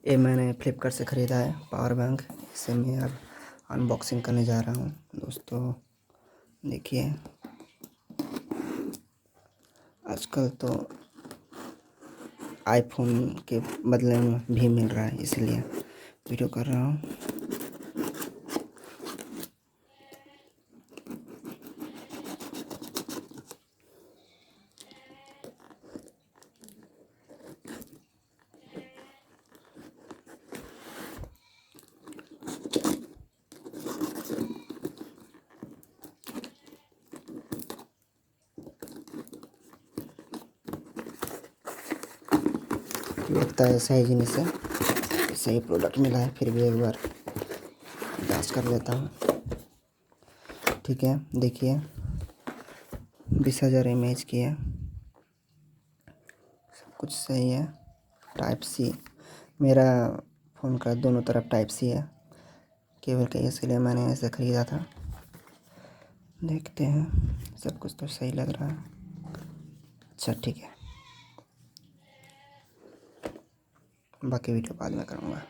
ये मैंने फ्लिपकार्ट से ख़रीदा है पावर बैंक। इसे मैं अब अनबॉक्सिंग करने जा रहा हूँ। दोस्तों देखिए, आजकल तो आईफोन के बदले में भी मिल रहा है, इसलिए वीडियो कर रहा हूँ। लगता है सही जिनिस से सही प्रोडक्ट मिला है, फिर भी एक बार जांच कर लेता हूँ। ठीक है, देखिए 20,000 mAh की है, सब कुछ सही है। टाइप सी, मेरा फ़ोन का दोनों तरफ टाइप सी है केबल का, इसलिए मैंने ऐसे ख़रीदा था। देखते हैं, सब कुछ तो सही लग रहा है। अच्छा ठीक है, बाकी वीडियो बाद में करूँगा।